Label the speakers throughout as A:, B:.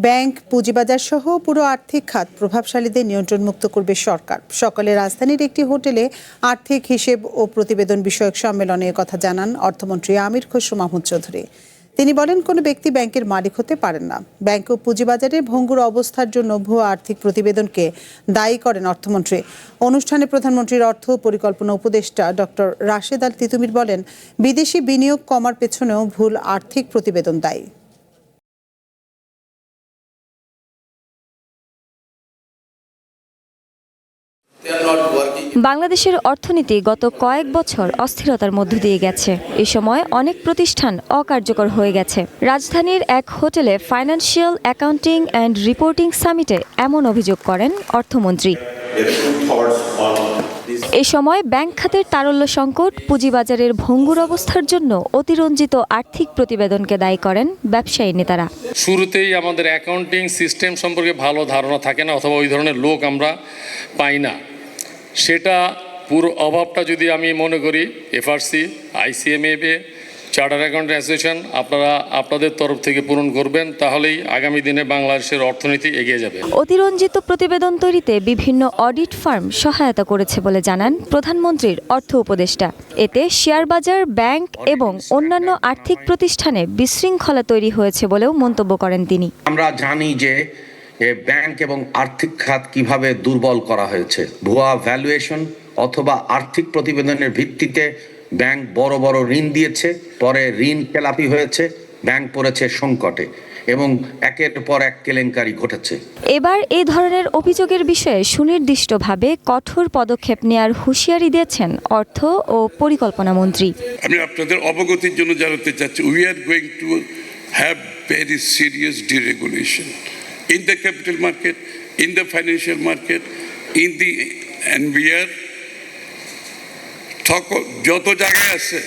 A: Bank, পুঁজিবাজার সহ পুরো আর্থিক খাত প্রভাবশালীদের নিয়ন্ত্রণমুক্ত করবে সরকার। সকালে রাজধানীর একটি হোটেলে আর্থিক হিসেব ও প্রতিবেদন বিষয়ক সম্মেলনে কথা জানান অর্থমন্ত্রী আমির খসরু মাহমুদ চৌধুরী। তিনি বলেন, কোনো ব্যক্তি ব্যাংকের মালিক হতে পারেন না। ব্যাংক ও পুঁজিবাজারে ভঙ্গুর অবস্থার জন্য ভুয়া আর্থিক প্রতিবেদনকে দায়ী করেন অর্থমন্ত্রী। অনুষ্ঠানে প্রধানমন্ত্রীর অর্থ পরিকল্পনা উপদেষ্টা ডক্টর রাশেদ আল তিতুমির বলেন, বিদেশি বিনিয়োগ কমার পেছনেও ভুল আর্থিক প্রতিবেদন দায়ী।
B: বাংলাদেশের অর্থনীতি গত কয়েক বছর অস্থিরতার মধ্য দিয়ে গেছে। এ সময় অনেক প্রতিষ্ঠান অকার্যকর হয়ে গেছে। রাজধানীর এক হোটেলে ফাইন্যান্সিয়াল অ্যাকাউন্টিং অ্যান্ড রিপোর্টিং সামিটে এমন অভিযোগ করেন অর্থমন্ত্রী। এ সময় ব্যাংক খাতের তারল্য সংকট, পুঁজিবাজারের ভঙ্গুর অবস্থার জন্য অতিরঞ্জিত আর্থিক প্রতিবেদনকে দায়ী করেন ব্যবসায়ী নেতারা।
C: শুরুতেই আমাদের অ্যাকাউন্টিং সিস্টেম সম্পর্কে ভালো ধারণা থাকে না, অথবা ওই ধরনের লোক আমরা পাই না। সেটা পুরো অভাবটা যদি আমি মনে করি এফআরসি, আইসিএমএ, চার্টার্ড অ্যাকাউন্টেন্ট অ্যাসোসিয়েশন আপনারা আপনাদের তরফ থেকে পূরণ করবেন, তাহলেই আগামী দিনে বাংলাদেশের অর্থনীতি এগিয়ে যাবে।
B: অতিরঞ্জিত প্রতিবেদন তৈরিতে বিভিন্ন অডিট ফার্ম সহায়তা করেছে বলে জানান প্রধানমন্ত্রীর অর্থ উপদেষ্টা। এতে শেয়ারবাজার, ব্যাংক এবং অন্যান্য আর্থিক প্রতিষ্ঠানে বিশৃঙ্খলা তৈরি হয়েছে বলেও মন্তব্য করেন তিনি।
D: আমরা জানি যে ব্যাংক এবং আর্থিক খাত কিভাবে দুর্বল করা হয়েছে। ভুয়া ভ্যালুয়েশন অথবা আর্থিক প্রতিবেদনের ভিত্তিতে ব্যাংক বড় বড় ঋণ দিয়েছে, পরে ঋণ খেলাপি হয়েছে, ব্যাংক পড়েছে সংকটে এবং একের পর এক কেলেঙ্কারি ঘটেছে।
B: এবার এই ধরনের অভিযোগের বিষয়ে সুনির্দিষ্টভাবে কঠোর পদক্ষেপ নেওয়ার হুঁশিয়ারি দিয়েছেন অর্থ ও পরিকল্পনা মন্ত্রী।
E: আমি আপনাদের অবগতির জন্য জানাতে চাচ্ছি, we are going to have very serious deregulation in the capital market, in the financial market, and we are যত জায়গায় আছে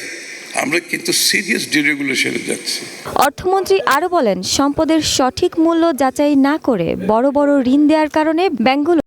E: আমরা কিন্তু সিরিয়াস ডিরেগুলেশনে যাচ্ছি।
B: অর্থমন্ত্রী আরও বলেন, সম্পদের সঠিক মূল্য যাচাই না করে বড় বড় ঋণ দেওয়ার কারণে ব্যাংকগুলো